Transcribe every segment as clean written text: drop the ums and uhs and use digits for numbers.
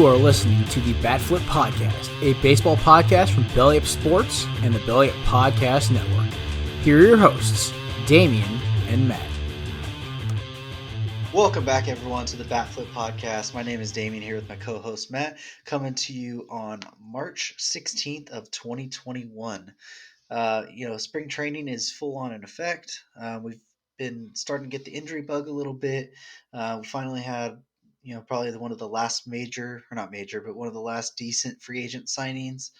You are listening to the Bat Flip Podcast, a baseball podcast from Belly Up Sports and the Belly Up Podcast Network. Here are your hosts, Damian and Matt. Welcome back, everyone, to the Bat Flip Podcast. My name is Damian here with my co-host Matt, coming to you on March 16th of 2021. Spring training is full on in effect. We've been starting to get the injury bug a little bit. We finally had, probably one of the last one of the last decent free agent signings.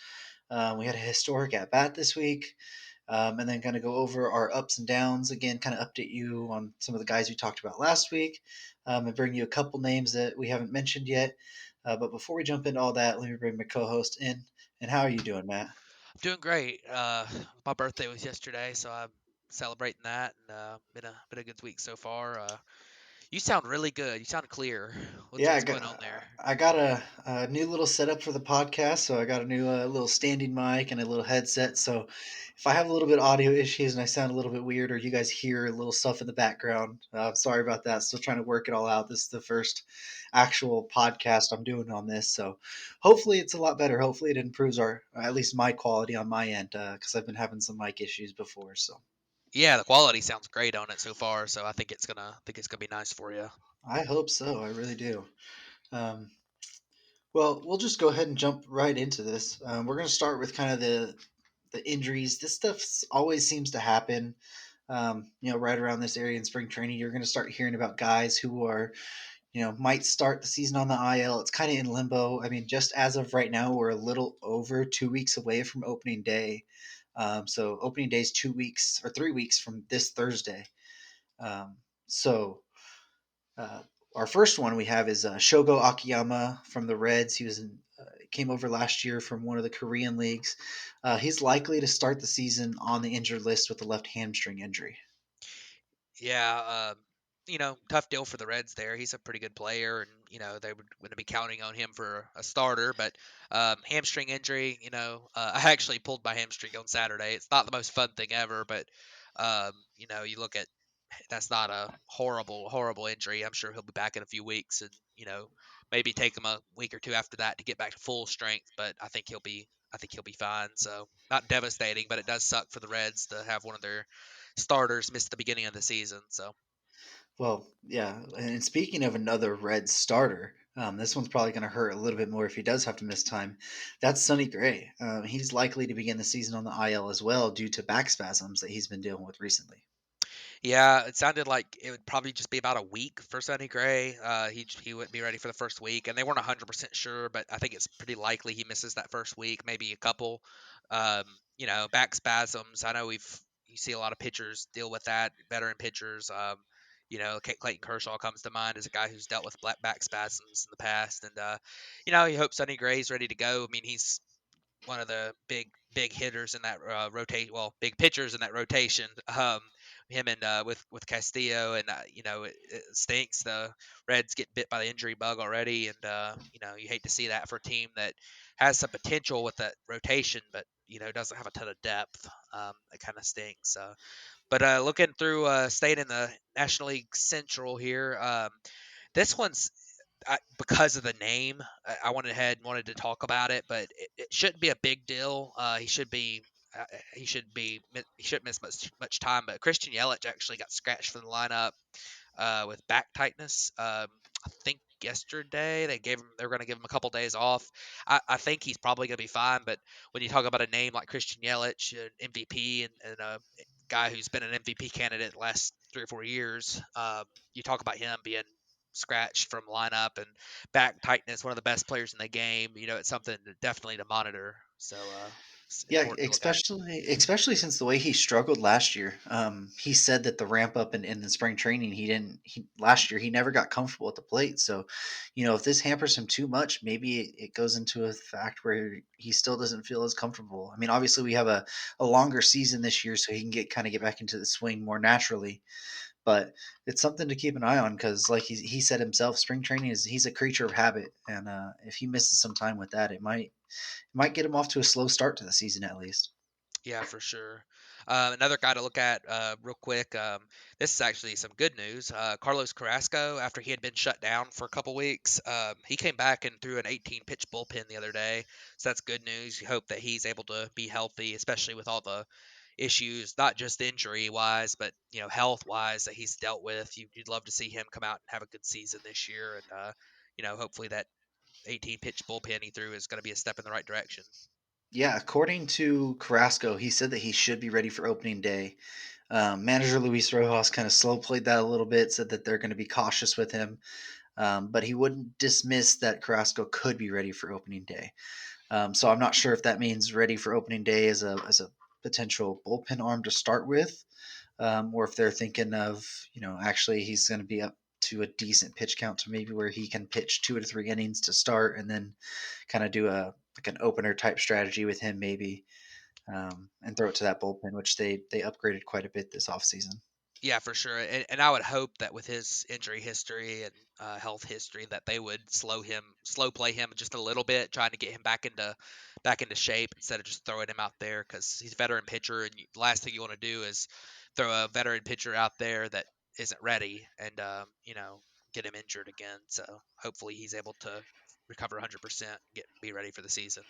We had a historic at bat this week. And then kind of go over our ups and downs again, kind of update you on some of the guys we talked about last week, and bring you a couple names that we haven't mentioned yet. But before we jump into all that, let me bring my co-host in. And how are you doing, Matt? I'm doing great. My birthday was yesterday, so I'm celebrating that, and been a good week so far. You sound really good. You sound clear. Yeah, What's going on there? I got a new little setup for the podcast. So I got a new little standing mic and a little headset. So if I have a little bit of audio issues and I sound a little bit weird or you guys hear a little stuff in the background, sorry about that. Still trying to work it all out. This is the first actual podcast I'm doing on this. So hopefully it's a lot better. Hopefully it improves at least my quality on my end, because I've been having some mic issues before. So Yeah, the quality sounds great on it so far, so I think it's gonna be nice for you. I hope so. I really do. Um, Well, we'll just go ahead and jump right into this. We're going to start with kind of the injuries. This stuff always seems to happen. Right around this area in spring training, you're going to start hearing about guys who are, might start the season on the IL. It's kind of in limbo. I mean, just as of right now, we're a little over 2 weeks away from opening day. So opening day is 2 weeks or 3 weeks from this Thursday. Um, so uh, our first one we have is Shogo Akiyama from the Reds. Came over last year from one of the Korean leagues. He's likely to start the season on the injured list with a left hamstring injury. Yeah, tough deal for the Reds there. He's a pretty good player, and they would going to be counting on him for a starter. But hamstring injury, I actually pulled my hamstring on Saturday. It's not the most fun thing ever, but you look at that's not a horrible injury. I'm sure he'll be back in a few weeks, and maybe take him a week or two after that to get back to full strength. But I think he'll be fine. So not devastating, but it does suck for the Reds to have one of their starters miss the beginning of the season. So Well, yeah. And speaking of another Reds starter, this one's probably going to hurt a little bit more if he does have to miss time. That's Sonny Gray. He's likely to begin the season on the IL as well due to back spasms that he's been dealing with recently. yeah, it sounded like it would probably just be about a week for Sonny Gray. He wouldn't be ready for the first week, and they weren't 100% sure, but I think it's pretty likely he misses that first week, maybe a couple. Um, back spasms. I know you see a lot of pitchers deal with that, veteran pitchers. Clayton Kershaw comes to mind as a guy who's dealt with back spasms in the past, and you hope Sonny Gray's ready to go. I mean, he's one of the big hitters in that rotate. Well, big pitchers in that rotation. Him and with Castillo, and it stinks. The Reds get bit by the injury bug already, and you hate to see that for a team that has some potential with that rotation, but doesn't have a ton of depth. It kind of stinks. But looking through, staying in the National League Central here, this one's because of the name, I went ahead and wanted to talk about it, but it shouldn't be a big deal. He shouldn't miss much time. But Christian Yelich actually got scratched from the lineup with back tightness. I think yesterday they were going to give him a couple days off. I think he's probably going to be fine. But when you talk about a name like Christian Yelich, an MVP, and a guy who's been an MVP candidate the last 3 or 4 years, you talk about him being scratched from lineup and back tightness, one of the best players in the game. It's something definitely to monitor. So it's Yeah, important to look at. especially since the way he struggled last year. He said that the ramp up in the spring training, last year he never got comfortable at the plate. So, if this hampers him too much, maybe it goes into a fact where he still doesn't feel as comfortable. I mean, obviously we have a longer season this year, so he can get back into the swing more naturally. But it's something to keep an eye on because, like he said himself, spring training he's a creature of habit, and if he misses some time with that, it might get him off to a slow start to the season at least. Yeah, for sure. Another guy to look at real quick. This is actually some good news. Carlos Carrasco, after he had been shut down for a couple weeks, he came back and threw an 18 pitch bullpen the other day. So that's good news. You hope that he's able to be healthy, especially with all the issues, not just injury wise, but health wise that he's dealt with. You'd love to see him come out and have a good season this year, and hopefully that 18 pitch bullpen he threw is going to be a step in the right direction. Yeah, according to Carrasco, he said that he should be ready for opening day. Manager Luis Rojas kind of slow played that a little bit, said that they're going to be cautious with him, but he wouldn't dismiss that Carrasco could be ready for opening day. So I'm not sure if that means ready for opening day as a potential bullpen arm to start with, or if they're thinking of actually he's going to be up to a decent pitch count to maybe where he can pitch 2 to 3 innings to start and then kind of do a like an opener type strategy with him maybe, and throw it to that bullpen, which they upgraded quite a bit this offseason. Yeah, for sure. And I would hope that with his injury history and health history, that they would slow play him just a little bit, trying to get him back into shape instead of just throwing him out there because he's a veteran pitcher, and the last thing you want to do is throw a veteran pitcher out there that isn't ready and get him injured again. So hopefully he's able to recover 100%, be ready for the season.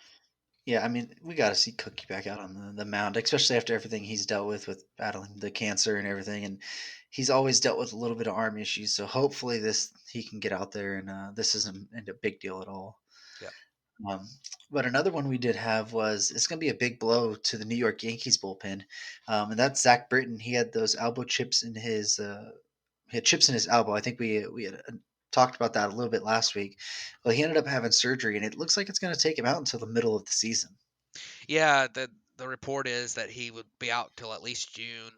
Yeah, I mean, we got to see Cookie back out on the mound, especially after everything he's dealt with battling the cancer and everything. And he's always dealt with a little bit of arm issues. So hopefully this he can get out there and this isn't a big deal at all. Yeah. Um, but another one we did have was it's going to be a big blow to the New York Yankees bullpen, and that's Zach Britton. He had those elbow chips in his he had chips in his elbow. I think we had talked about that a little bit last week. Well, he ended up having surgery, and it looks like it's going to take him out until the middle of the season. Yeah, the report is that he would be out till at least June.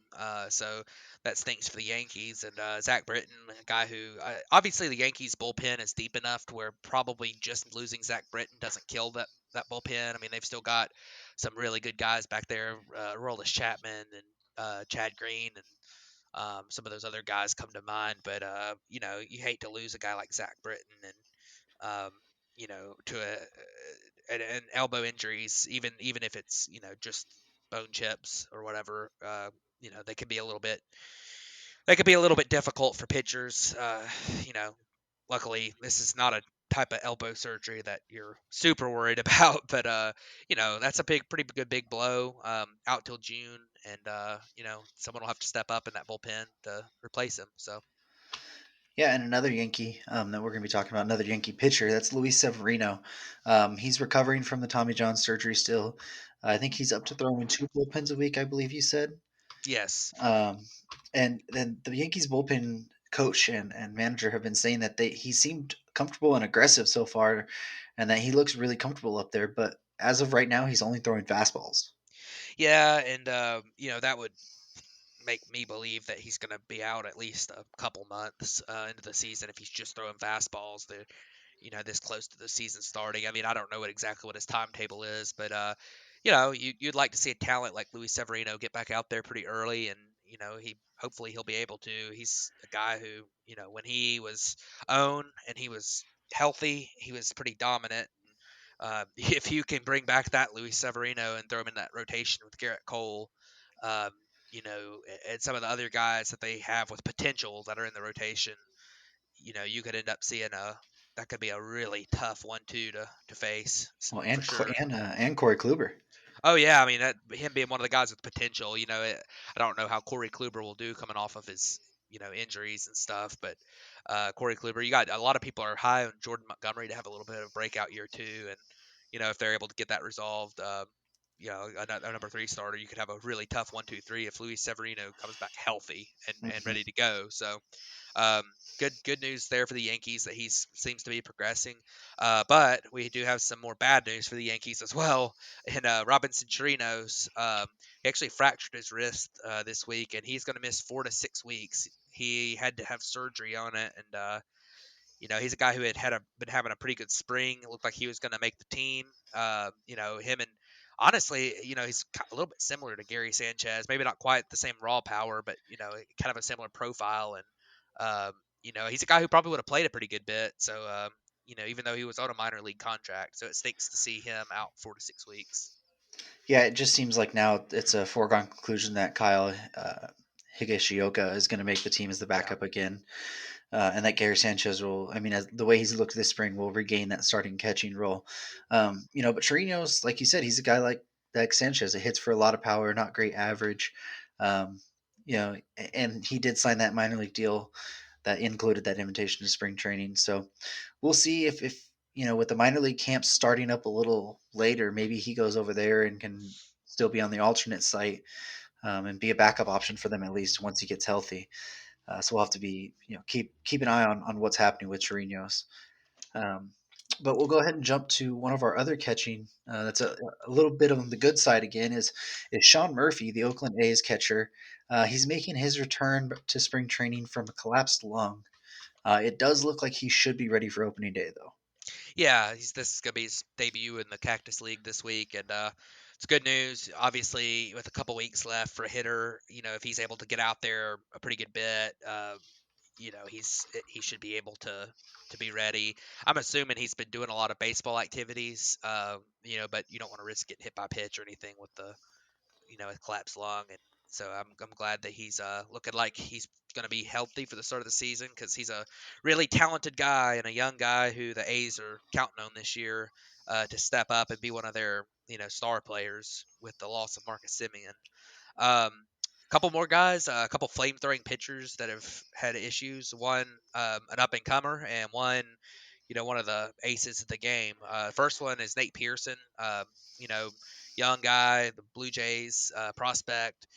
So that stinks for the Yankees and Zach Britton, a guy who obviously the Yankees bullpen is deep enough to where probably just losing Zach Britton doesn't kill that bullpen. I mean, they've still got some really good guys back there, Aroldis Chapman and Chad Green and some of those other guys come to mind. But you hate to lose a guy like Zach Britton and to an elbow injuries, even if it's just bone chips or whatever. They can be a little bit difficult for pitchers. Luckily this is not a type of elbow surgery that you're super worried about, but that's a pretty good big blow. Out till June, and someone will have to step up in that bullpen to replace him. So Yeah, and another Yankee that we're going to be talking about, another Yankee pitcher, that's Luis Severino. He's recovering from the Tommy John surgery still. I think he's up to throwing 2 bullpens a week, I believe you said. yes. Um, and then the Yankees bullpen coach and manager have been saying that he seemed comfortable and aggressive so far, and that he looks really comfortable up there. But as of right now, he's only throwing fastballs. Yeah, and that would make me believe that he's going to be out at least a couple months into the season if he's just throwing fastballs. This close to the season starting. I mean, I don't know exactly what his timetable is, but you'd like to see a talent like Luis Severino get back out there pretty early, and hopefully he'll be able to. He's a guy who when he was owned and he was healthy, he was pretty dominant. If you can bring back that Luis Severino and throw him in that rotation with Garrett Cole, um, and some of the other guys that they have with potential that are in the rotation, you could end up seeing that could be a really tough 1-2 to face Well, for sure. and Corey Kluber. Oh yeah, I mean him being one of the guys with potential. I don't know how Corey Kluber will do coming off of his injuries and stuff, but Corey Kluber, you got a lot of people are high on Jordan Montgomery to have a little bit of a breakout year too, and if they're able to get that resolved, a number three starter, you could have a really tough 1-2-3 if Luis Severino comes back healthy and Mhm. ready to go. So um, good news there for the Yankees that he seems to be progressing. But we do have some more bad news for the Yankees as well. And Robinson Chirinos, he actually fractured his wrist this week, and he's going to miss 4 to 6 weeks. He had to have surgery on it, and he's a guy who been having a pretty good spring. It looked like he was going to make the team. Him and honestly, he's a little bit similar to Gary Sanchez. Maybe not quite the same raw power, but kind of a similar profile. And he's a guy who probably would have played a pretty good bit. So even though he was on a minor league contract, so it stinks to see him out 4 to 6 weeks. Yeah, it just seems like now it's a foregone conclusion that Kyle Higashioka is going to make the team as the Yeah. backup again, and that Gary Sanchez will. I mean, as the way he's looked this spring, will regain that starting catching role. But Chirino's, like you said, he's a guy like Sanchez. It hits for a lot of power, not great average. Um, and he did sign that minor league deal that included that invitation to spring training. So we'll see if with the minor league camps starting up a little later, maybe he goes over there and can still be on the alternate site, and be a backup option for them at least once he gets healthy. So we'll have to be keep an eye on what's happening with Chirinos. Um, but we'll go ahead and jump to one of our other catching. That's a little bit on the good side again. Is Sean Murphy, the Oakland A's catcher? He's making his return to spring training from a collapsed lung. It does look like he should be ready for opening day, though. Yeah, this is gonna be his debut in the Cactus League this week, and it's good news. Obviously, with a couple weeks left for a hitter, if he's able to get out there a pretty good bit, he should be able to be ready. I'm assuming he's been doing a lot of baseball activities, but you don't want to risk getting hit by a pitch or anything with a collapsed lung, and so I'm glad that he's looking like he's going to be healthy for the start of the season because he's a really talented guy and a young guy who the A's are counting on this year to step up and be one of their star players with the loss of Marcus Simeon. A couple more guys, a couple flame throwing pitchers that have had issues. One, an up and comer, and one of the aces of the game. First one is Nate Pearson. You know, young guy, the Blue Jays prospect.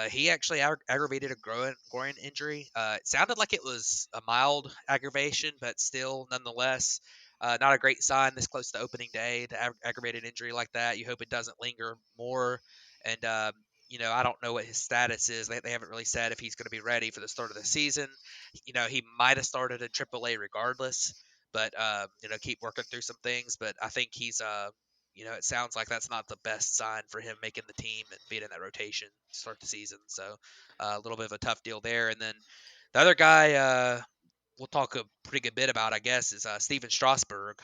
He actually aggravated a groin injury. It sounded like it was a mild aggravation, but still, nonetheless, not a great sign this close to opening day to aggravate an injury like that. You hope it doesn't linger more. And, I don't know what his status is. They haven't really said if he's going to be ready for the start of the season. He might have started in AAA regardless, but, keep working through some things. But I think it sounds like that's not the best sign for him making the team and being in that rotation to start the season. So a little bit of a tough deal there. And then the other guy we'll talk a pretty good bit about, I guess, is Steven Strasburg.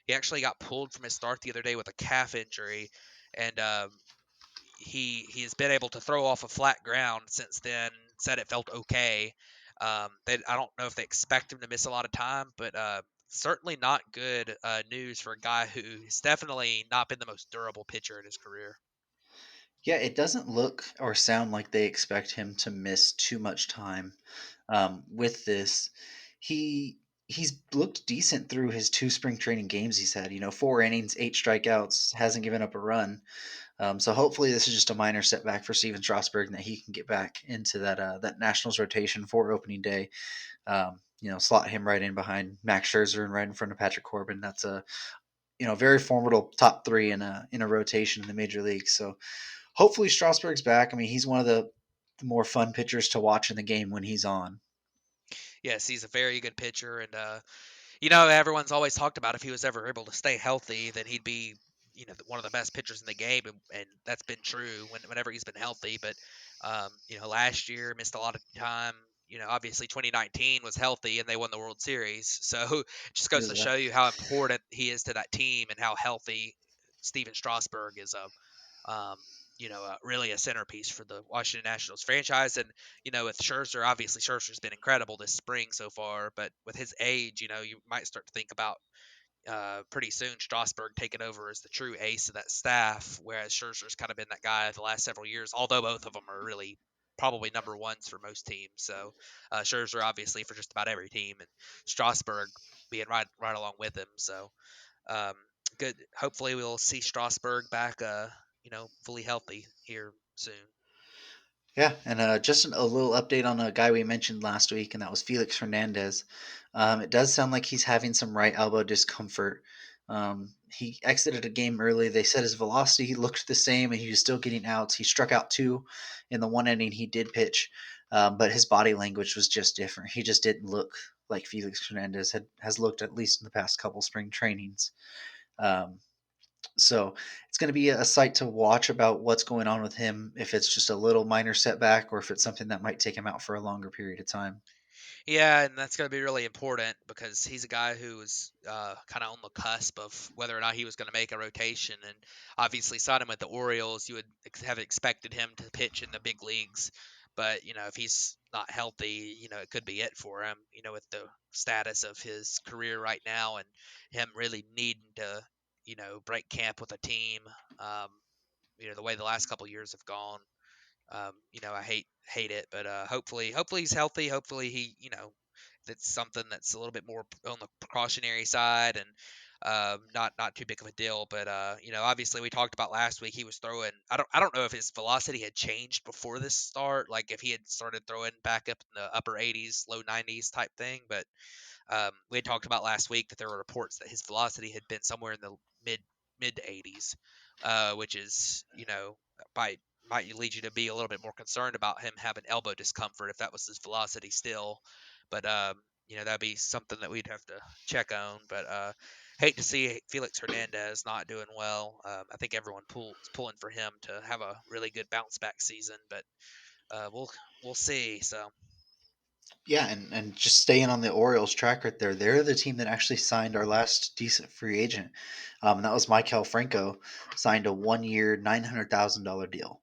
He actually got pulled from his start the other day with a calf injury, and he has been able to throw off a flat ground since then. Said it felt okay. I don't know if they expect him to miss a lot of time, but certainly not good news for a guy who's definitely not been the most durable pitcher in his career. Yeah, it doesn't look or sound like they expect him to miss too much time with this. He's looked decent through his two spring training games he's had. 4 innings, 8 strikeouts, hasn't given up a run. So hopefully this is just a minor setback for Steven Strasburg and that he can get back into that Nationals rotation for opening day. Slot him right in behind Max Scherzer and right in front of Patrick Corbin. That's a very formidable top three in a rotation in the major leagues. So hopefully Strasburg's back. I mean, he's one of the more fun pitchers to watch in the game when he's on. Yes, he's a very good pitcher, and everyone's always talked about if he was ever able to stay healthy, then he'd be, one of the best pitchers in the game, and that's been true whenever he's been healthy. But, last year missed a lot of time. Obviously 2019 was healthy and they won the World Series, so it just He goes was to show you how important he is to that team and how healthy Steven Strasburg is um, really a centerpiece for the Washington Nationals franchise. And, with Scherzer, obviously Scherzer's been incredible this spring so far, but with his age, you might start to think about pretty soon Strasburg taking over as the true ace of that staff, whereas Scherzer's kind of been that guy the last several years, although both of them are really probably number ones for most teams. So Scherzer obviously for just about every team, and Strasburg being right along with him. So um, good. Hopefully, we'll see Strasburg back, fully healthy here soon. Yeah, and just a little update on a guy we mentioned last week, and that was Felix Hernandez. It does sound like he's having some right elbow discomfort. He exited a game early. They said his velocity looked the same, and he was still getting outs. He struck out two in the one inning he did pitch, but his body language was just different. He just didn't look like Felix Hernandez has looked, at least in the past couple spring trainings. Um, so it's going to be a sight to watch about what's going on with him, if it's just a little minor setback or if it's something that might take him out for a longer period of time. Yeah, and that's going to be really important because he's a guy who was kind of on the cusp of whether or not he was going to make a rotation. And obviously, signing him with the Orioles, you would have expected him to pitch in the big leagues. But, if he's not healthy, it could be it for him, with the status of his career right now and him really needing to, break camp with a team. Um, the way the last couple years have gone. I hate it, but hopefully he's healthy. Hopefully that's something that's a little bit more on the precautionary side and not too big of a deal. But obviously we talked about last week he was throwing. I don't know if his velocity had changed before this start, like if he had started throwing back up in the upper 80s, low 90s type thing. But we had talked about last week that there were reports that his velocity had been somewhere in the mid to 80s, which is might might lead you to be a little bit more concerned about him having elbow discomfort if that was his velocity still. But that'd be something that we'd have to check on. But hate to see Felix Hernandez not doing well. I think everyone pulling for him to have a really good bounce back season, but we'll see. So. Yeah, and just staying on the Orioles track right there, they're the team that actually signed our last decent free agent. And that was Michael Franco, signed a 1 year, $900,000 deal.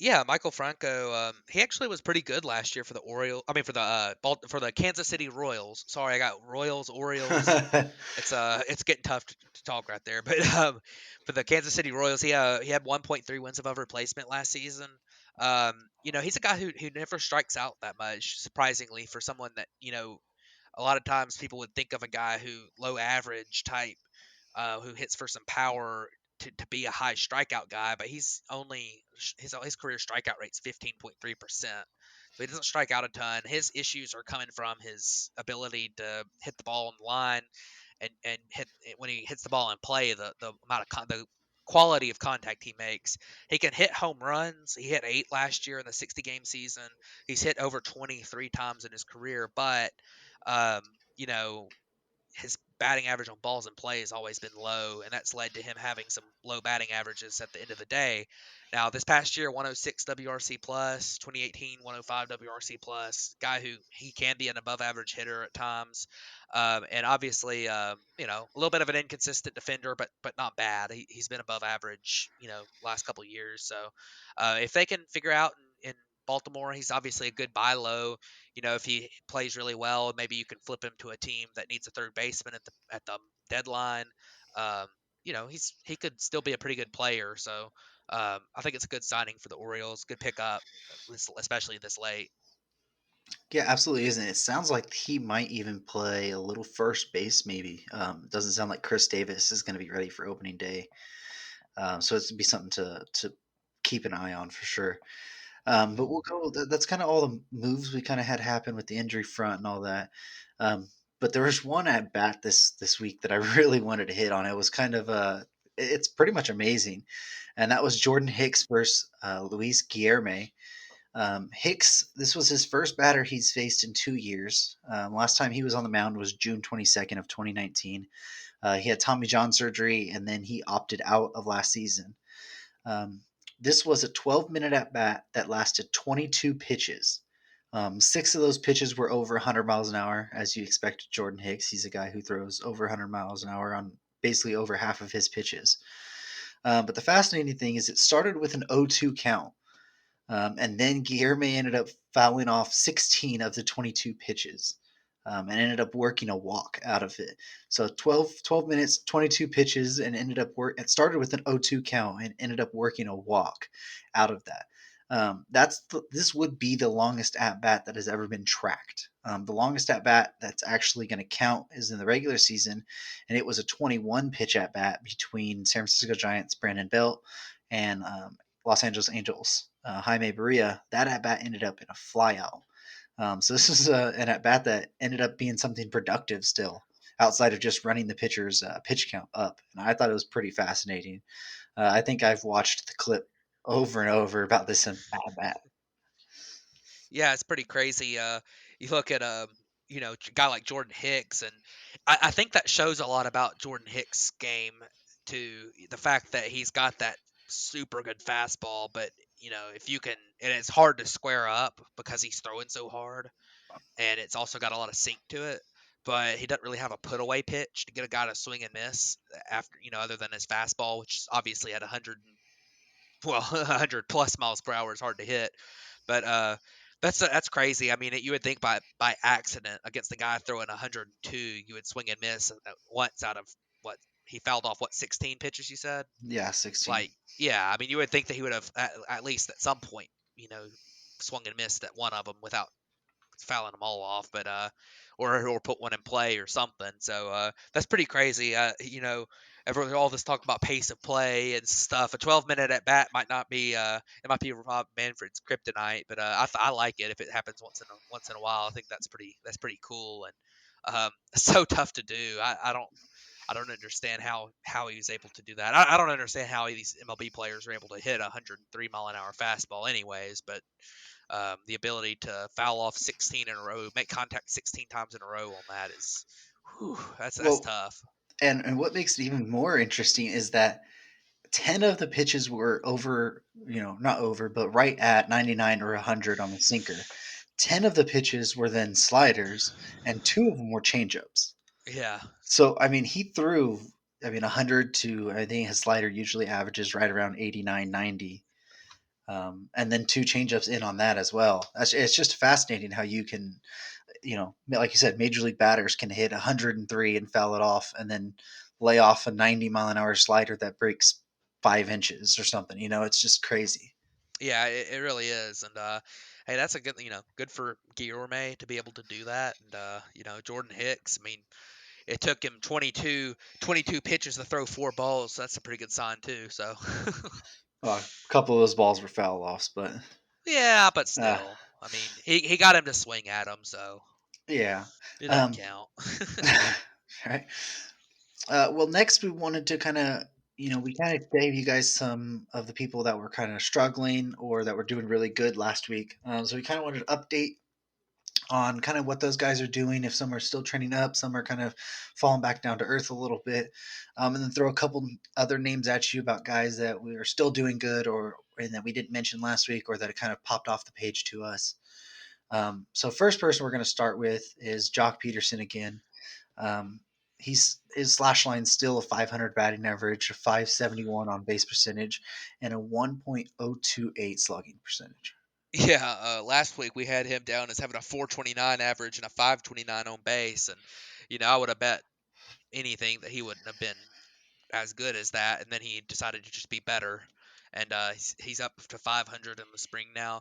Yeah, Michael Franco. He actually was pretty good last year for the Orioles. I mean, for the Kansas City Royals. Sorry, I got Royals, Orioles. It's getting tough to talk right there. But for the Kansas City Royals, he had 1.3 wins above replacement last season. He's a guy who never strikes out that much. Surprisingly, for someone that a lot of times people would think of a guy who low average type, who hits for some power to be a high strikeout guy, but he's only his career strikeout rate's 15.3%. So he doesn't strike out a ton. His issues are coming from his ability to hit the ball on the line and hit when he hits the ball in play, the amount of the quality of contact he makes. He can hit home runs. He hit 8 last year in the 60 game season. He's hit over 23 times in his career, but um, you know, his batting average on balls in play has always been low, and that's led to him having some low batting averages at the end of the day. Now, this past year, 106 WRC plus, 2018 105 WRC plus, guy who he can be an above average hitter at times, and obviously, a little bit of an inconsistent defender, but not bad. He's been above average, last couple of years. So, if they can figure out in Baltimore, he's obviously a good buy low. If he plays really well, maybe you can flip him to a team that needs a third baseman at the deadline. Um, he could still be a pretty good player. So I think it's a good signing for the Orioles. Good pickup, especially this late. Yeah, absolutely isn't. It sounds like he might even play a little first base, maybe. Doesn't sound like Chris Davis is going to be ready for opening day. So it's to be something to keep an eye on for sure. But we'll go. That's kind of all the moves we kind of had happen with the injury front and all that. Um, but there was one at bat this week that I really wanted to hit on. It was kind of it's pretty much amazing, and that was Jordan Hicks versus Luis Guillorme. Hicks, this was his first batter he's faced in 2 years. Last time he was on the mound was June 22nd of 2019. He had Tommy John surgery, and then he opted out of last season. Um, this was a 12-minute at bat that lasted 22 pitches. Six of those pitches were over 100 miles an hour, as you expect. Jordan Hicks, he's a guy who throws over 100 miles an hour on basically over half of his pitches. But the fascinating thing is it started with an 0-2 count. And then Guillerme ended up fouling off 16 of the 22 pitches, and ended up working a walk out of it. So 12 minutes, 22 pitches, and ended up it started with an 0-2 count and ended up working a walk out of that. This would be the longest at bat that has ever been tracked. The longest at bat that's actually going to count is in the regular season, and it was a 21 pitch at bat between San Francisco Giants Brandon Belt and Los Angeles Angels Jaime Barria. That at bat ended up in a flyout. So this is an at bat that ended up being something productive still, outside of just running the pitcher's pitch count up. And I thought it was pretty fascinating. I think I've watched the clip over and over about this at bat. Yeah, it's pretty crazy. You look at a guy like Jordan Hicks, and I think that shows a lot about Jordan Hicks' game to the fact that he's got that super good fastball, but if you can, and it's hard to square up because he's throwing so hard. and it's also got a lot of sink to it. But he doesn't really have a put away pitch to get a guy to swing and miss after, other than his fastball, which is obviously at 100 plus miles per hour is hard to hit. But that's crazy. I mean, you would think by accident against the guy throwing 102, you would swing and miss once out of what he fouled off, 16 pitches you said? Yeah, 16. Like, yeah, I mean, you would think that he would have at least at some point, swung and missed at one of them without fouling them all off, but or put one in play or something. So that's pretty crazy. Everyone, all this talk about pace of play and stuff. A 12-minute at bat might not be it might be Rob Manfred's kryptonite, but I like it if it happens once in a while. I think that's pretty cool and so tough to do. I don't understand how he was able to do that. I don't understand how these MLB players are able to hit a 103-mile-an-hour fastball, anyways. But the ability to foul off 16 in a row, make contact 16 times in a row on that is, that's Well, tough. and what makes it even more interesting is that 10 of the pitches were over, not over, but right at 99 or 100 on the sinker. 10 of the pitches were then sliders, and 2 of them were changeups. Yeah, So, I mean, he threw, 100 to, I think his slider usually averages right around 89, 90. And then 2 changeups in on that as well. It's just fascinating how you can, like you said, major league batters can hit 103 and foul it off, and then lay off a 90-mile-an-hour slider that breaks 5 inches or something. It's just crazy. yeah, it really is. And hey, that's a good for Guillorme to be able to do that. And Jordan Hicks. I mean, it took him 22 pitches to throw 4 balls. So that's a pretty good sign too. So Well, a couple of those balls were foul offs, but yeah, but uh, still, I mean, he got him to swing at him, so yeah. it doesn't Um, count. right. Well, next we wanted to kind of, we kind of gave you guys some of the people that were kind of struggling or that were doing really good last week. So we kind of wanted to update on kind of what those guys are doing. If some are still trending up, some are kind of falling back down to earth a little bit, and then throw a couple other names at you about guys that we are still doing good or and that we didn't mention last week or that it kind of popped off the page to us. So first person we're going to start with is Jock Peterson again. Um, his slash line still a 500 batting average, a 571 on base percentage, and a 1.028 slugging percentage. Yeah, last week we had him down as having a 429 average and a 529 on base, and I would have bet anything that he wouldn't have been as good as that, and then he decided to just be better, and he's up to 500 in the spring now.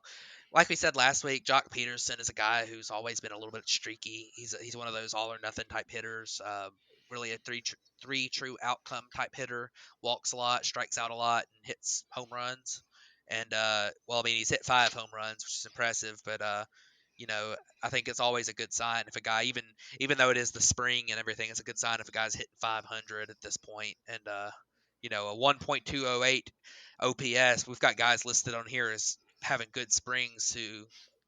Like we said last week, Jock Peterson is a guy who's always been a little bit streaky. He's one of those all or nothing type hitters. Really a three true outcome type hitter. Walks a lot, strikes out a lot, and hits home runs. And well, I mean, he's hit 5 home runs, which is impressive. But I think it's always a good sign if a guy, even though it is the spring and everything, it's a good sign if a guy's hitting 500 at this point. And a 1.208 OPS. We've got guys listed on here as having good springs who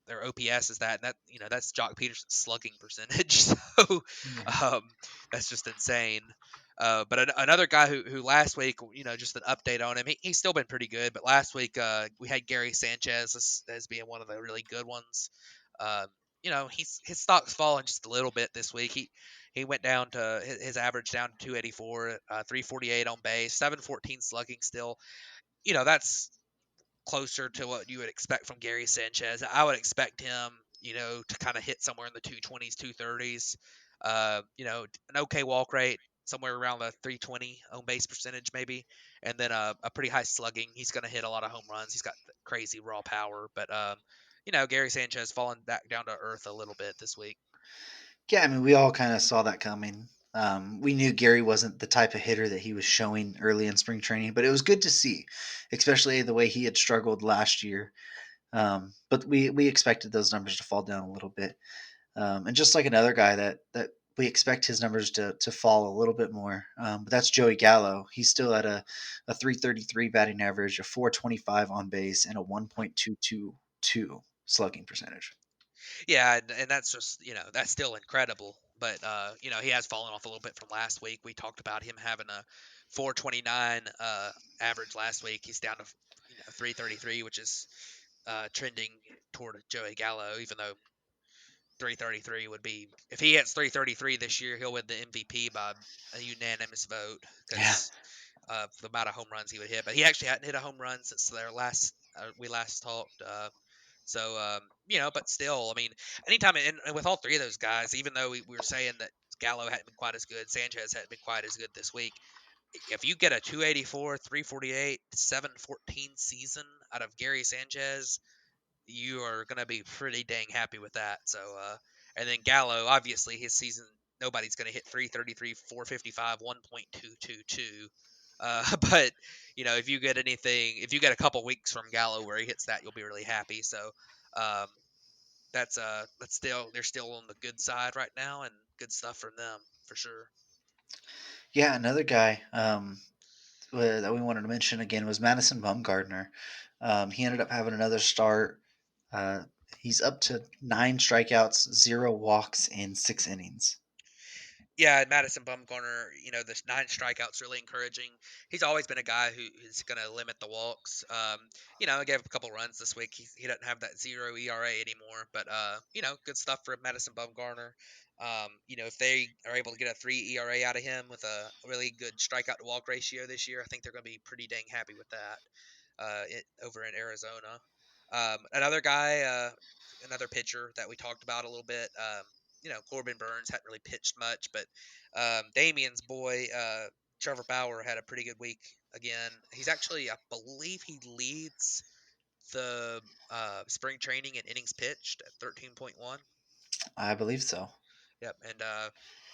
their OPS is that, and that's Jock Peterson's slugging percentage. So Yeah. um, that's just insane. But another guy who last week, just an update on him. He's still been pretty good, but last week we had Gary Sanchez as being one of the really good ones. Um, his stock's fallen just a little bit this week. He went down to his average down to 284, 348 on base, 714 slugging still. That's closer to what you would expect from Gary Sanchez. I would expect him, to kind of hit somewhere in the 220s, 230s. An okay walk rate, somewhere around the 320 on base percentage, maybe, and then a pretty high slugging. He's going to hit a lot of home runs. He's got crazy raw power, but Gary Sanchez fallen back down to earth a little bit this week. Yeah, I mean, we all kind of saw that coming. We knew Gary wasn't the type of hitter that he was showing early in spring training, but it was good to see, especially the way he had struggled last year. But we expected those numbers to fall down a little bit. And just like another guy that we expect his numbers to fall a little bit more. But that's Joey Gallo. He's still at a 333 batting average, a 425 on base, and a 1.222 slugging percentage. Yeah, and that's just that's still incredible. But he has fallen off a little bit from last week. We talked about him having a 429 average last week. He's down to 333, which is trending toward Joey Gallo, even though 333 would be, if he hits 333 this year, he'll win the MVP by a unanimous vote Yeah. because of the amount of home runs he would hit. But he actually hadn't hit a home run since their last we last talked. But still, I mean, anytime, and with all three of those guys, even though we were saying that Gallo hadn't been quite as good, Sanchez hadn't been quite as good this week, if you get a 284, 348, 714 season out of Gary Sanchez, you are going to be pretty dang happy with that. So, and then Gallo, obviously, his season, nobody's going to hit 333, 455, 1.222. But if you get a couple weeks from Gallo where he hits that, you'll be really happy. So, um, that's still, they're still on the good side right now, and good stuff from them for sure. Yeah, another guy that we wanted to mention again was Madison Bumgarner. He ended up having another start. Uh, he's up to 9 strikeouts, 0 walks in 6 innings. Yeah, Madison Bumgarner, the 9 strikeouts really encouraging. He's always been a guy who is going to limit the walks. He gave up a couple runs this week. He doesn't have that 0 ERA anymore, but good stuff for Madison Bumgarner. If they are able to get a 3 ERA out of him with a really good strikeout to walk ratio this year, I think they're going to be pretty dang happy with that. Over in Arizona. Another guy, another pitcher that we talked about a little bit. Corbin Burns hadn't really pitched much, but Damien's boy, Trevor Bauer, had a pretty good week again. He's actually, I believe, he leads the spring training in innings pitched at 13.1. I believe so. Yep, and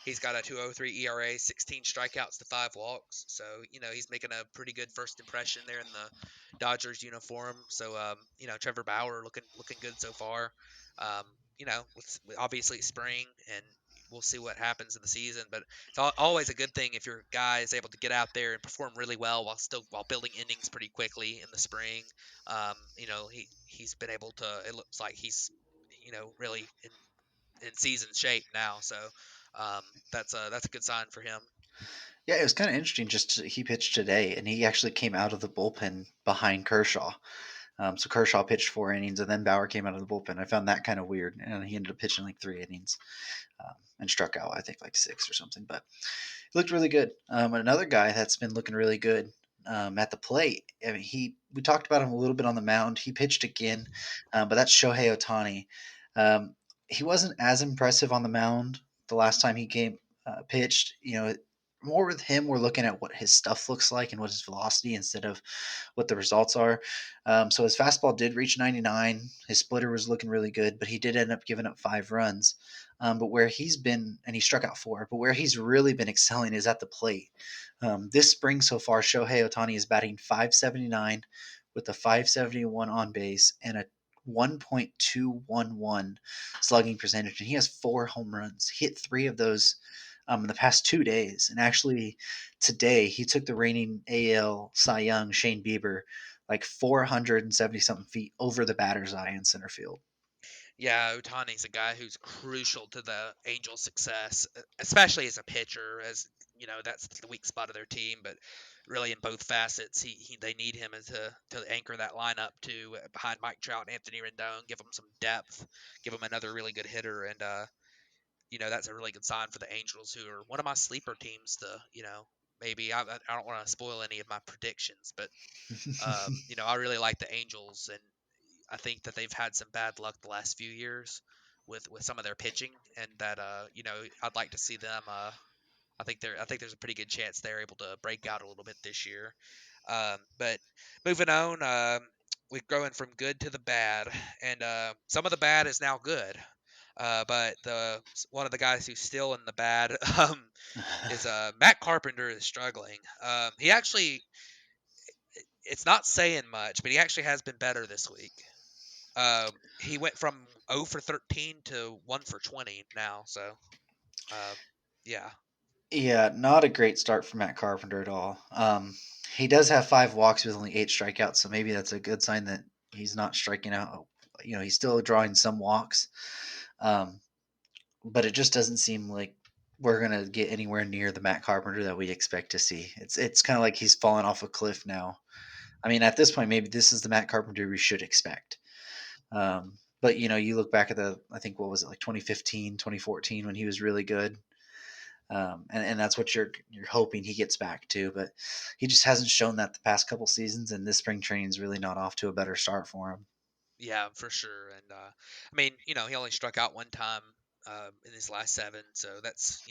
he's got a 2.03 ERA, 16 strikeouts to 5 walks. So he's making a pretty good first impression there in the Dodgers uniform. So Trevor Bauer looking good so far. Obviously it's spring, and we'll see what happens in the season. But it's always a good thing if your guy is able to get out there and perform really well while building innings pretty quickly in the spring. He's been able to. It looks like he's really in season shape now. So that's a good sign for him. Yeah, it was kind of interesting. He pitched today, and he actually came out of the bullpen behind Kershaw. So Kershaw pitched 4 innings, and then Bauer came out of the bullpen. I found that kind of weird, and he ended up pitching like 3 innings and struck out, I think, like 6 or something. But he looked really good. Another guy that's been looking really good at the plate. I mean, we talked about him a little bit on the mound. He pitched again, but that's Shohei Ohtani. Um, he wasn't as impressive on the mound the last time he came pitched. More with him, we're looking at what his stuff looks like and what his velocity instead of what the results are. So his fastball did reach 99. His splitter was looking really good, but he did end up giving up 5 runs. But where he's been, and he struck out 4, but where he's really been excelling is at the plate. This spring so far, Shohei Ohtani is batting .579 with a .571 on base and a 1.211 slugging percentage, and he has 4 home runs. He hit 3 of those in the past 2 days, and actually today he took the reigning AL Cy Young Shane Bieber like 470 something feet over the batter's eye in center field. Yeah, Otani's a guy who's crucial to the Angels' success, especially as a pitcher. As that's the weak spot of their team, but really in both facets, they need him to anchor that lineup too, behind Mike Trout and Anthony Rendon, give them some depth, give them another really good hitter, and that's a really good sign for the Angels, who are one of my sleeper teams. Maybe I don't want to spoil any of my predictions, but I really like the Angels, and I think that they've had some bad luck the last few years with some of their pitching, and that I'd like to see them. I think there's a pretty good chance they're able to break out a little bit this year. But moving on, we're going from good to the bad, and some of the bad is now good. But one of the guys who's still in the bad is Matt Carpenter is struggling. He actually, it's not saying much, but he actually has been better this week. He went from 0 for 13 to 1 for 20 now. So, yeah. Yeah, not a great start for Matt Carpenter at all. He does have 5 walks with only 8 strikeouts, so maybe that's a good sign that he's not striking out. He's still drawing some walks, but it just doesn't seem like we're gonna get anywhere near the Matt Carpenter that we expect to see. It's kind of like he's fallen off a cliff now. I mean, at this point, maybe this is the Matt Carpenter we should expect. But, you look back at I think, what was it, like 2015, 2014, when he was really good. And that's what you're hoping he gets back to. But he just hasn't shown that the past couple seasons, and this spring training is really not off to a better start for him. Yeah, for sure. And I mean, he only struck out one time in his last 7, so that's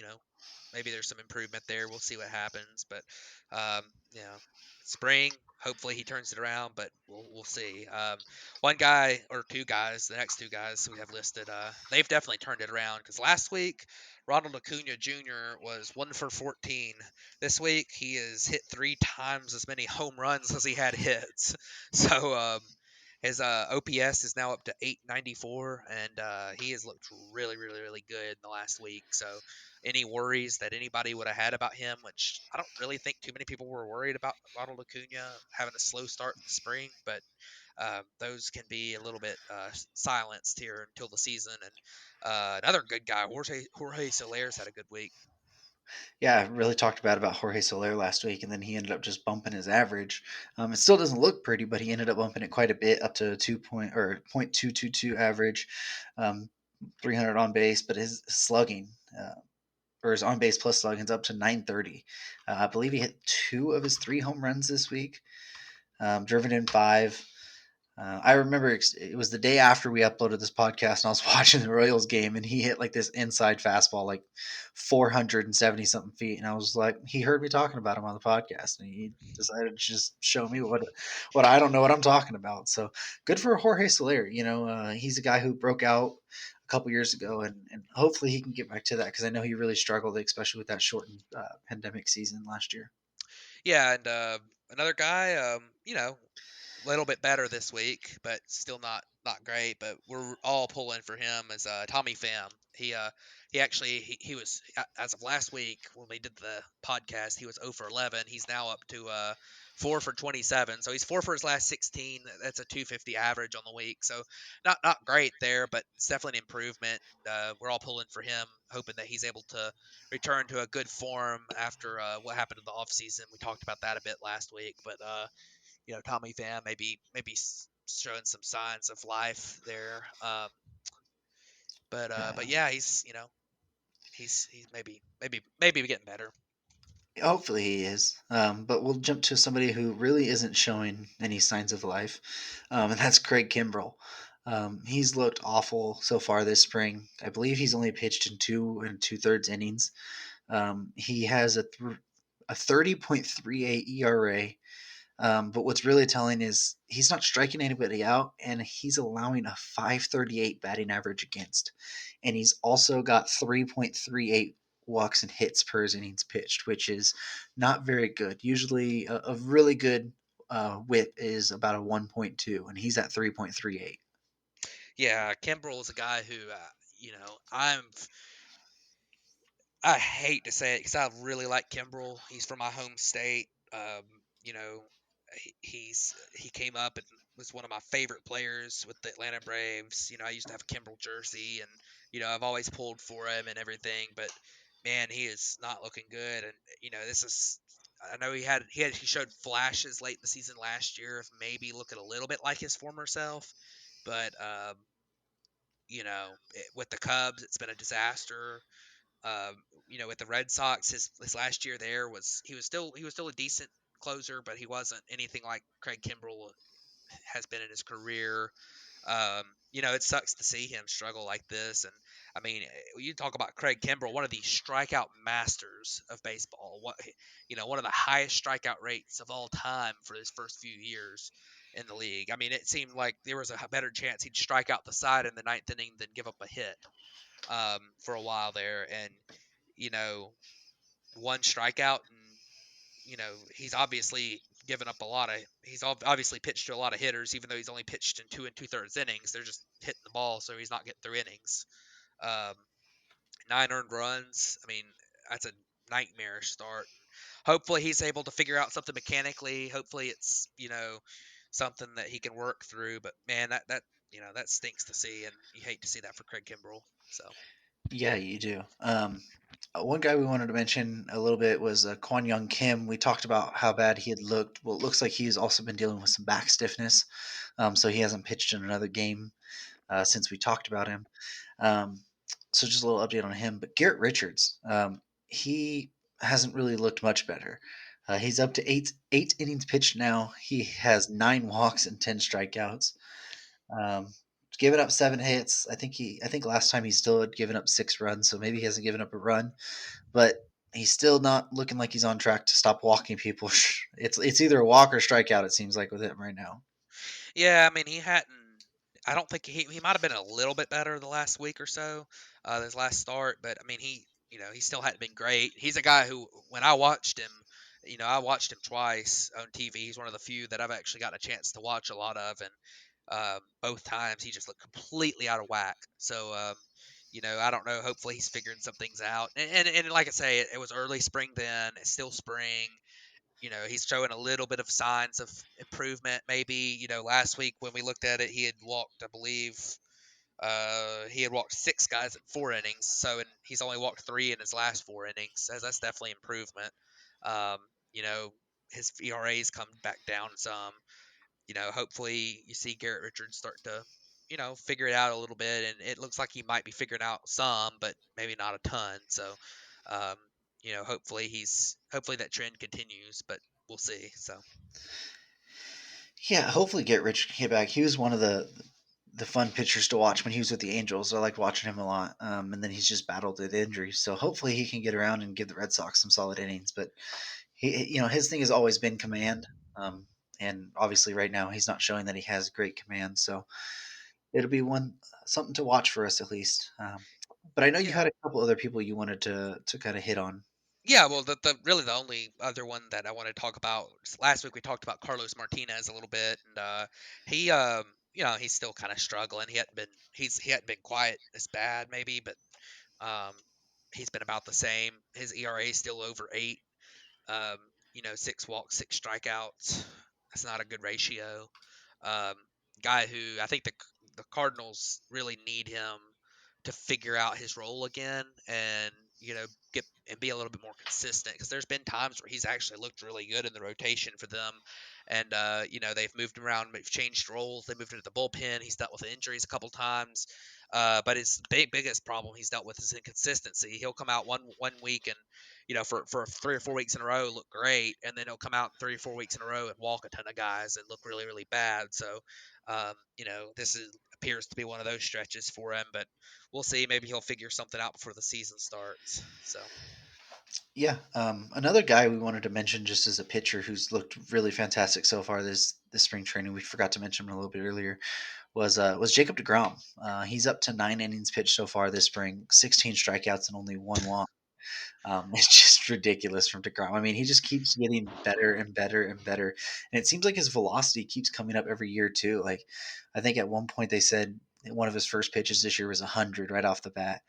maybe there's some improvement there. We'll see what happens, but um, you know, spring. Hopefully he turns it around, but we'll see. One guy or two guys, the next two guys we have listed, they've definitely turned it around because last week Ronald Acuna Jr. was 1 for 14. This week he has hit 3 times as many home runs as he had hits. So his OPS is now up to 894, and he has looked really, really, really good in the last week. So, any worries that anybody would have had about him, which I don't really think too many people were worried about Ronald Acuna having a slow start in the spring, but those can be a little bit silenced here until the season. And another good guy, Jorge Soler's had a good week. Yeah, I really talked about Jorge Soler last week, and then he ended up just bumping his average. It still doesn't look pretty, but he ended up bumping it quite a bit, up to 0.222 average, 300 on base. But his slugging, or his on base plus slugging, is up to 930. I believe he hit 2 of his 3 home runs this week, driven in 5. I remember it was the day after we uploaded this podcast, and I was watching the Royals game, and he hit like this inside fastball, like 470 something feet, and I was like, he heard me talking about him on the podcast, and he decided to just show me what I don't know what I'm talking about. So good for Jorge Soler. He's a guy who broke out a couple years ago, and hopefully he can get back to that, because I know he really struggled, especially with that shortened pandemic season last year. Yeah, and another guy, little bit better this week, but still not great. But we're all pulling for him as Tommy Pham. He actually he was as of last week when we did the podcast, he was 0 for 11. He's now up to 4 for 27. So he's 4 for his last 16. That's a 250 average on the week. So not great there, but it's definitely an improvement. We're all pulling for him, hoping that he's able to return to a good form after what happened in the offseason. We talked about that a bit last week, but Tommy Pham maybe showing some signs of life there. But yeah, he's maybe getting better. Hopefully he is. But we'll jump to somebody who really isn't showing any signs of life, and that's Craig Kimbrell. He's looked awful so far this spring. I believe he's only pitched in 2 2/3 innings. He has a 30.38 ERA. But what's really telling is he's not striking anybody out, and he's allowing a 538 batting average against. And he's also got 3.38 walks and hits per his innings pitched, which is not very good. Usually, a really good whip is about a 1.2, and he's at 3.38. Yeah, Kimbrel is a guy who I hate to say it because I really like Kimbrel. He's from my home state. You know, he came up and was one of my favorite players with the Atlanta Braves. I used to have a Kimbrel jersey, and I've always pulled for him and everything. But man, he is not looking good. And this is. I know he showed flashes late in the season last year of maybe looking a little bit like his former self, but with the Cubs, it's been a disaster. Um, with the Red Sox, his last year there he was still a decent closer, but he wasn't anything like Craig Kimbrell has been in his career. It sucks to see him struggle like this. And I mean, you talk about Craig Kimbrell, one of the strikeout masters of baseball. One of the highest strikeout rates of all time for his first few years in the league. I mean, it seemed like there was a better chance he'd strike out the side in the ninth inning than give up a hit for a while there. And you know, one strikeout, and he's obviously given up a lot of. He's obviously pitched to a lot of hitters, even though he's only pitched in 2 2/3 innings. They're just hitting the ball, so he's not getting through innings. Um, 9 earned runs. I mean, that's a nightmarish start. Hopefully, he's able to figure out something mechanically. Hopefully, it's something that he can work through. But man, that stinks to see, and you hate to see that for Craig Kimbrell. So. Yeah, you do. One guy we wanted to mention a little bit was Kwon Young Kim. We talked about how bad he had looked. Well, it looks like he's also been dealing with some back stiffness, so he hasn't pitched in another game. since we talked about him. Um, so just a little update on him. But Garrett Richards, he hasn't really looked much better. He's up to eight innings pitched now. He has 9 walks and 10 strikeouts. Um, given up 7 hits. I think last time he still had given up 6 runs, so maybe he hasn't given up a run, but he's still not looking like he's on track to stop walking people. It's either a walk or strikeout. It seems like with him right now. Yeah, I mean, he hadn't. I don't think he might have been a little bit better the last week or so, his last start. But I mean, he still hadn't been great. He's a guy who, when I watched him, I watched him twice on TV. He's one of the few that I've actually gotten a chance to watch a lot of, and both times he just looked completely out of whack. So, I don't know. Hopefully, he's figuring some things out. And like I say, it was early spring then. It's still spring. He's showing a little bit of signs of improvement. Maybe, last week when we looked at it, he had walked, I believe, he had walked 6 guys in 4 innings. So, and he's only walked 3 in his last 4 innings. So that's definitely improvement. Um, you know, his ERA's come back down some. Hopefully you see Garrett Richards start to, figure it out a little bit. And it looks like he might be figuring out some, but maybe not a ton. So, um, hopefully that trend continues, but we'll see. So, Yeah, hopefully get Rich get back. He was one of the fun pitchers to watch when he was with the Angels. I liked watching him a lot. And then he's just battled with injuries, so hopefully he can get around and give the Red Sox some solid innings. But his thing has always been command. And obviously right now he's not showing that he has great command. So it'll be something to watch for us at least. But I know you yeah. had a couple other people you wanted to kind of hit on. Yeah, well, the really the only other one that I want to talk about last week we talked about Carlos Martinez a little bit, and he he's still kind of struggling. He hadn't been quite as bad maybe, but um, he's been about the same. His ERA is still over 8. Um, 6 walks, 6 strikeouts. That's not a good ratio. Um, Guy who I think the Cardinals really need him to figure out his role again, and get and be a little bit more consistent, because there's been times where he's actually looked really good in the rotation for them, and they've moved him around, they've changed roles, they moved into the bullpen. He's dealt with injuries a couple times, but his biggest problem he's dealt with is inconsistency. He'll come out one week and for 3 or 4 weeks in a row look great, and then he'll come out 3 or 4 weeks in a row and walk a ton of guys and look really really bad. So this appears to be one of those stretches for him, but we'll see. Maybe he'll figure something out before the season starts. So Yeah, another guy we wanted to mention just as a pitcher who's looked really fantastic so far this spring training. We forgot to mention him a little bit earlier. Was Jacob Degrom. He's up to 9 innings pitched so far this spring, 16 strikeouts and only 1 walk. It's just ridiculous from Degrom. I mean, he just keeps getting better and better and better, and it seems like his velocity keeps coming up every year too. Like, I think at one point they said one of his first pitches this year was 100 right off the bat,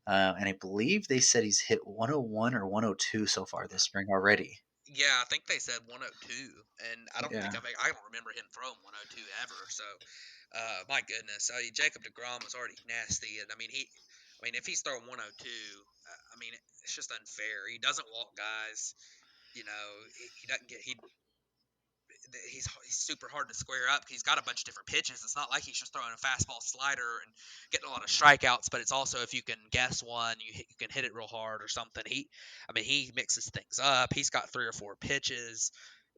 and I believe they said he's hit 101 or 102 so far this spring already. yeah, I think they said 102, and Yeah. I don't remember him throwing 102 ever. So my goodness, Jacob Degrom was already nasty, and I mean if he's throwing 102, I mean it's just unfair. He doesn't walk guys. He doesn't get he's super hard to square up. He's got a bunch of different pitches. It's not like he's just throwing a fastball slider and getting a lot of strikeouts, but it's also if you can guess one, you can hit it real hard or something. He mixes things up. He's got 3 or 4 pitches.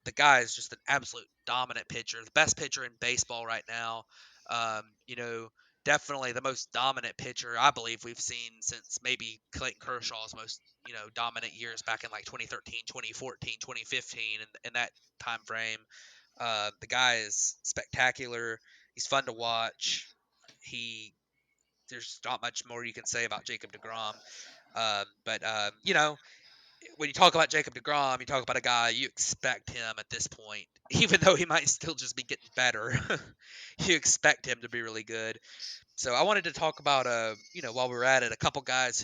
The guy is just an absolute dominant pitcher, the best pitcher in baseball right now. Um, you know, Definitely the most dominant pitcher I believe we've seen since maybe Clayton Kershaw's most dominant years back in like 2013, 2014, 2015, in that time frame. The guy is spectacular. He's fun to watch. He There's not much more you can say about Jacob Degrom. But when you talk about Jacob Degrom, you talk about a guy you expect him at this point, even though he might still just be getting better. You expect him to be really good. So I wanted to talk about while we were at it, a couple guys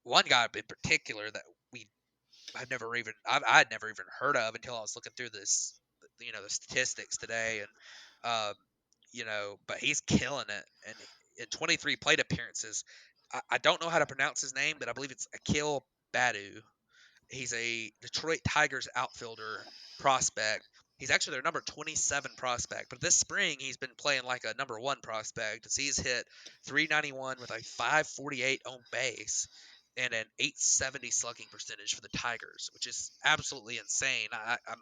one guy in particular that I'd never even heard of until I was looking through the statistics today, and but he's killing it, and in 23 plate appearances, I don't know how to pronounce his name, but I believe it's Akil Badu. He's a Detroit Tigers outfielder prospect. He's actually their number 27 prospect, but this spring he's been playing like a number 1 prospect. So he's hit 391 with a 548 on base and an 870 slugging percentage for the Tigers, which is absolutely insane. I'm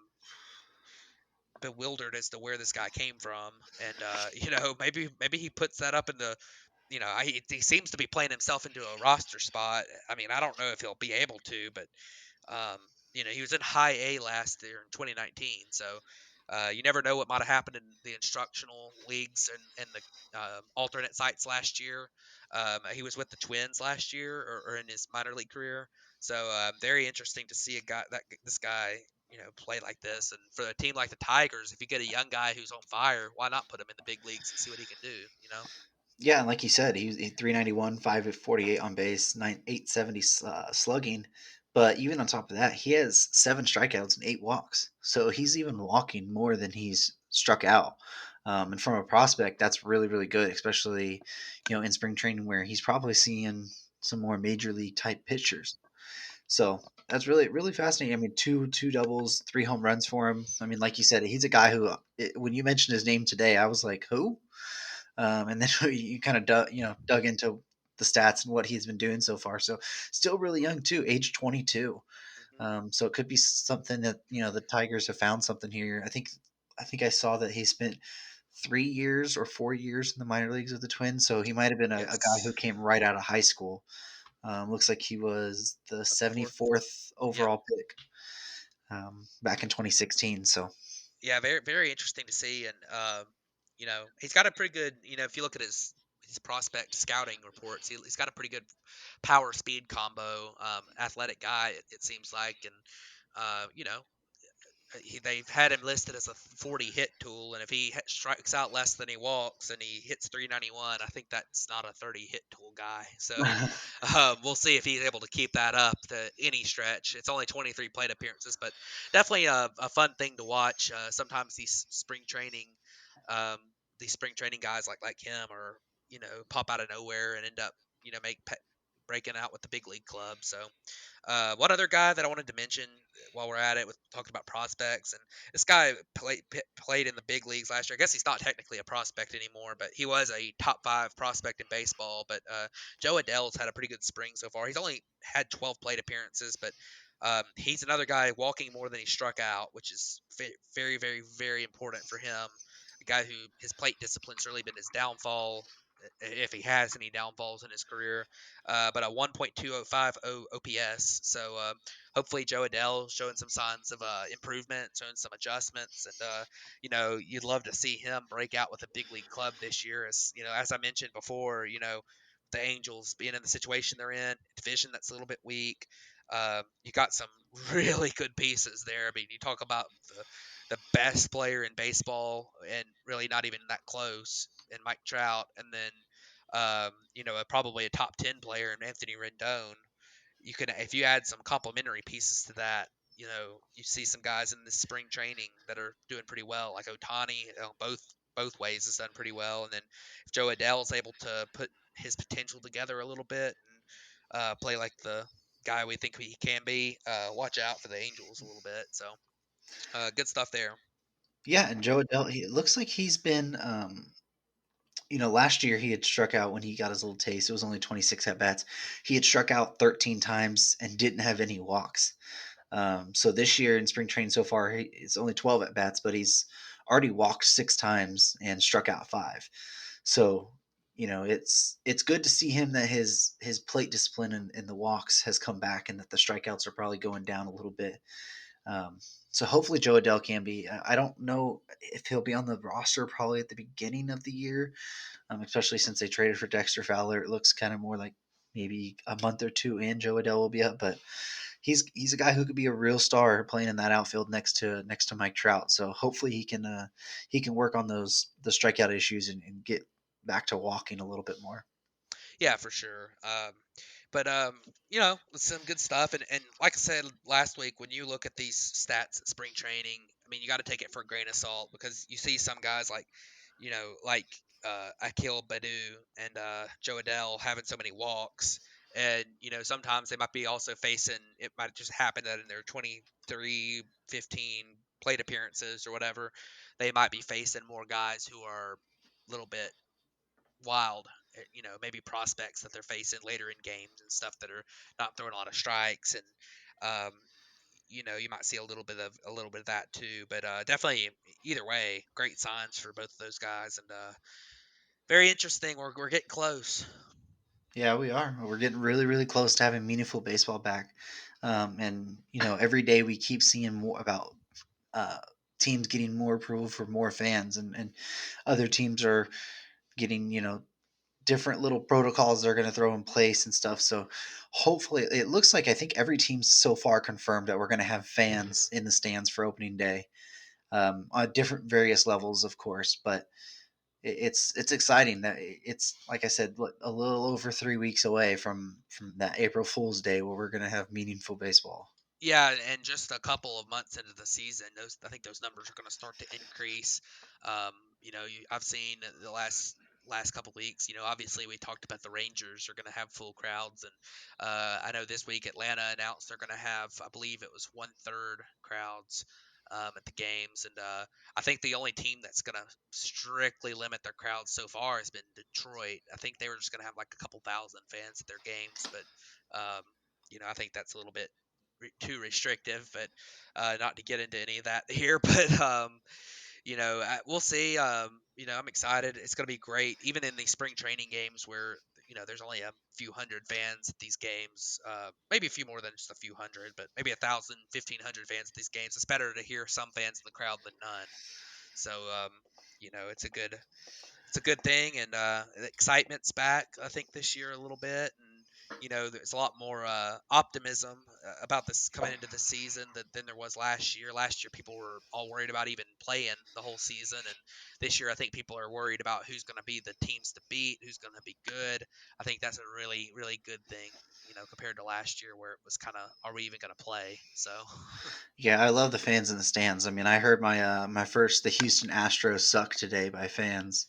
bewildered as to where this guy came from, and maybe he puts that up in the he seems to be playing himself into a roster spot. I mean, I don't know if he'll be able to, but um, he was in high A last year in 2019, so you never know what might have happened in the instructional leagues and the alternate sites last year. He was with the Twins last year, or in his minor league career. So very interesting to see this guy play like this. And for a team like the Tigers, if you get a young guy who's on fire, why not put him in the big leagues and see what he can do? Yeah, and like you said, he was 391, 548 on base, 870 slugging. But even on top of that, he has 7 strikeouts and 8 walks. So he's even walking more than he's struck out. And from a prospect, that's really, really good, especially in spring training where he's probably seeing some more major league type pitchers. So that's really, really fascinating. I mean, two doubles, 3 home runs for him. I mean, like you said, he's a guy who, when you mentioned his name today, I was like, who? And then you kind of dug into the stats and what he's been doing so far. So still really young too, age 22. Hmm. So it could be something that the Tigers have found something here. I think I saw that he spent 3 years or 4 years in the minor leagues with the Twins. So he might have been a guy who Yes. came right out of high school. Looks like he was the The fourth. 74th Yep. overall pick back in 2016. So Yeah, very very interesting to see, and he's got a pretty good. If you look at his prospect scouting reports, he's got a pretty good power speed combo. Athletic guy, it seems like, and uh, you know they've had him listed as a 40 hit tool, and if he strikes out less than he walks and he hits 391, I think that's not a 30 hit tool guy. So we'll see if he's able to keep that up to any stretch. It's only 23 plate appearances, but definitely a fun thing to watch. Sometimes um, these spring training guys like him, or pop out of nowhere and end up breaking out with the big league club. So one other guy that I wanted to mention while we're at it, with talking about prospects, and this guy played in the big leagues last year. I guess he's not technically a prospect anymore, but he was a top 5 prospect in baseball. But Joe Adele's had a pretty good spring so far. He's only had 12 plate appearances, but he's another guy walking more than he struck out, which is very, very, very important for him. A guy who his plate discipline's really been his downfall, if he has any downfalls in his career, but a 1.205 OPS. So hopefully Joe Adele showing some signs of improvement, showing some adjustments, and you'd love to see him break out with a big league club this year. As I mentioned before, the Angels being in the situation they're in, division that's a little bit weak. You got some really good pieces there. I mean, you talk about the best player in baseball, and really not even that close, in Mike Trout, and then probably a top 10 player in Anthony Rendon. If you add some complementary pieces to that, you see some guys in this spring training that are doing pretty well, like Otani, both ways has done pretty well. And then if Joe Adele's able to put his potential together a little bit and play like the guy we think he can be, watch out for the Angels a little bit. So good stuff there. yeah, and Joe Adele, it looks like he's been last year he had struck out when he got his little taste. It was only 26 at bats. He had struck out 13 times and didn't have any walks. So this year in spring training so far, it's only 12 at bats, but he's already walked 6 times and struck out 5. So it's good to see him that his plate discipline and the walks has come back, and that the strikeouts are probably going down a little bit. Um, so hopefully Joe Adele can be. I don't know if he'll be on the roster probably at the beginning of the year, especially since they traded for Dexter Fowler. It looks kind of more like maybe a month or two in Joe Adele will be up, but he's a guy who could be a real star playing in that outfield next to Mike Trout. So hopefully he can work on the strikeout issues and get back to walking a little bit more. Yeah, for sure. But some good stuff, and like I said last week, when you look at these stats at spring training, I mean, you got to take it for a grain of salt, because you see some guys like Akil Badu and Joe Adele having so many walks, and sometimes they might be also facing. It might just happen that in their 23, 15 plate appearances or whatever, they might be facing more guys who are a little bit wild, maybe prospects that they're facing later in games and stuff that are not throwing a lot of strikes, and um, you might see a little bit of that too. But definitely, either way, great signs for both of those guys, and very interesting. We're getting close. Yeah, we are. We're getting really, really close to having meaningful baseball back. And every day we keep seeing more about uh, teams getting more approval for more fans, and other teams are getting different little protocols they're going to throw in place and stuff. So hopefully, it looks like I think every team's so far confirmed that we're going to have fans in the stands for opening day, on different various levels, of course, but it's exciting that it's like I said, a little over 3 weeks away from that April Fool's Day where we're going to have meaningful baseball. Yeah, and just a couple of months into the season, I think those numbers are going to start to increase. Um, I've seen the last couple weeks. Obviously we talked about the Rangers are going to have full crowds, and I know this week Atlanta announced they're going to have, I believe it was 1/3 crowds at the games, and I think the only team that's going to strictly limit their crowds so far has been Detroit. I think they were just going to have like a couple thousand fans at their games, but I think that's a little bit too restrictive, but not to get into any of that here. But we'll see. I'm excited. It's going to be great, even in these spring training games where there's only a few hundred fans at these games. Maybe a few more than just a few hundred, but maybe 1,000, 1,500 fans at these games. It's better to hear some fans in the crowd than none. So it's a good thing, and the excitement's back. I think this year a little bit, and there's a lot more optimism about this coming into the season than there was last year. Last year, people were all worried about even playing the whole season, and this year, I think people are worried about who's going to be the teams to beat, who's going to be good. I think that's a really, really good thing. Compared to last year where it was kind of, are we even going to play? So, Yeah, I love the fans in the stands. I mean, I heard my first "The Houston Astros suck today" by fans,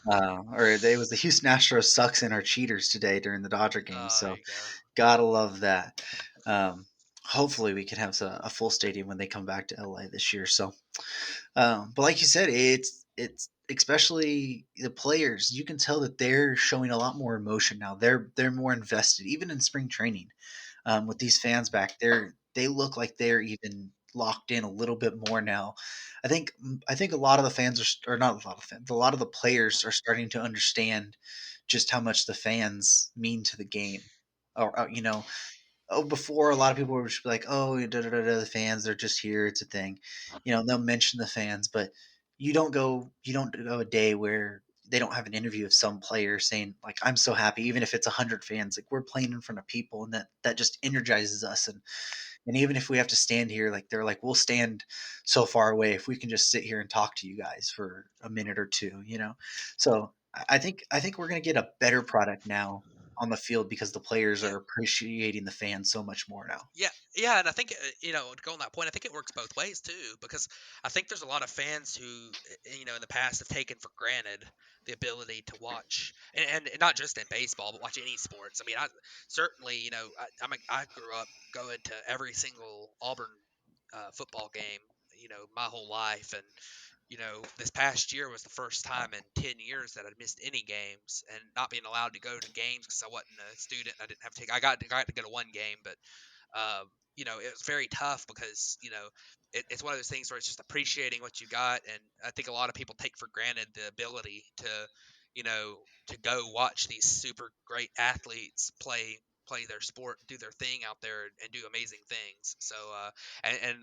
or it was "The Houston Astros sucks and are cheaters today" during the Dodger game. there So you go. gotta love that. Hopefully, we can have a full stadium when they come back to LA this year. So, but like you said, it's especially the players. You can tell that they're showing a lot more emotion now. They're more invested, even in spring training. With these fans back, they look like they're even locked in a little bit more now. I think a lot of the fans or not a lot of fans, a lot of the players are starting to understand just how much the fans mean to the game. Before a lot of people were just like, oh, the fans, they're just here. It's a thing. They'll mention the fans, but you don't go a day where they don't have an interview of some player saying like, I'm so happy, even if it's 100 fans, like we're playing in front of people, and that just energizes us. And even if we have to stand here, like they're like, we'll stand so far away if we can just sit here and talk to you guys for a minute or two. So I think we're gonna get a better product now on the field because the players Yeah. are appreciating the fans so much more now. Yeah, yeah, and I think to go on that point, I think it works both ways too, because I think there's a lot of fans who, in the past have taken for granted the ability to watch, and not just in baseball, but watch any sports. I mean, I certainly, I grew up going to every single Auburn football game, my whole life, and this past year was the first time in 10 years that I'd missed any games, and not being allowed to go to games because I wasn't a student. I didn't have to take. I got to go to one game, but it was very tough because it's one of those things where it's just appreciating what you got, and I think a lot of people take for granted the ability you know, to go watch these super great athletes play their sport, do their thing out there, and do amazing things. So, and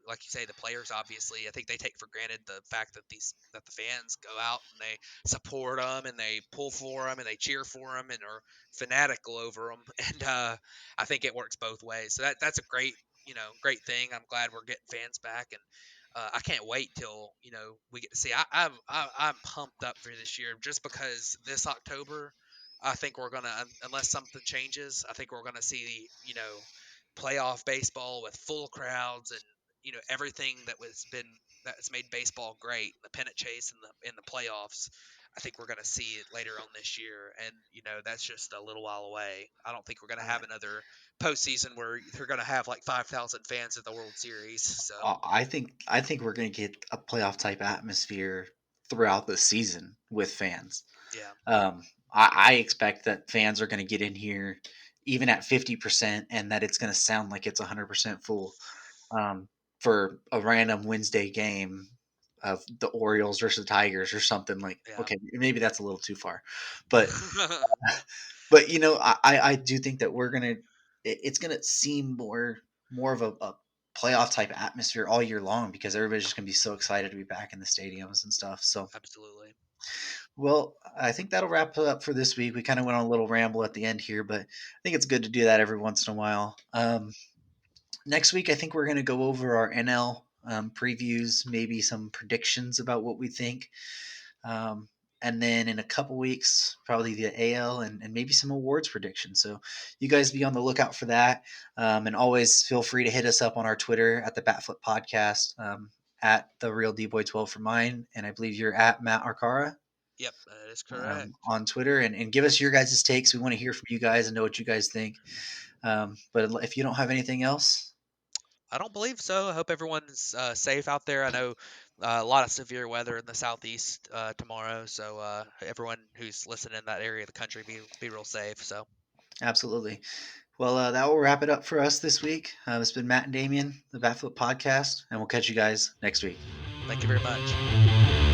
like you say, the players obviously, I think they take for granted the fact that the fans go out and they support them and they pull for them and they cheer for them and are fanatical over them. And I think it works both ways. So that's a great thing. I'm glad we're getting fans back, and I can't wait till we get to see. I'm pumped up for this year just because this October, I think we're gonna unless something changes, I think we're gonna see playoff baseball with full crowds and everything that's made baseball great, the pennant chase and the in the playoffs. I think we're going to see it later on this year, and that's just a little while away. I don't think we're going to have another postseason where they're going to have like 5,000 fans at the World Series. So I think we're going to get a playoff type atmosphere throughout the season with fans. yeah, I expect that fans are going to get in here even at 50%, and that it's going to sound like it's 100% full for a random Wednesday game of the Orioles versus the Tigers or something like. yeah, Okay, maybe that's a little too far, but I do think that it's gonna seem more of a playoff type atmosphere all year long because everybody's just gonna be so excited to be back in the stadiums and stuff. So, absolutely. well, I think that'll wrap it up for this week. We kind of went on a little ramble at the end here, but I think it's good to do that every once in a while. Next week, I think we're going to go over our NL previews, maybe some predictions about what we think. Um, and then in a couple weeks, probably the AL and maybe some awards predictions. So you guys be on the lookout for that. And always feel free to hit us up on our Twitter at the Batflip Podcast, at the Real D-Boy12 for mine. And I believe you're at Matt Arcara Yep, that is correct. on Twitter. And give us your guys' takes. We want to hear from you guys and know what you guys think. But if you don't have anything else, I don't believe so. I hope everyone's safe out there. I know a lot of severe weather in the southeast tomorrow, so everyone who's listening in that area of the country be real safe. So absolutely. Well, that will wrap it up for us this week. It's been Matt and Damien, the Batflip Podcast, and we'll catch you guys next week. thank you very much.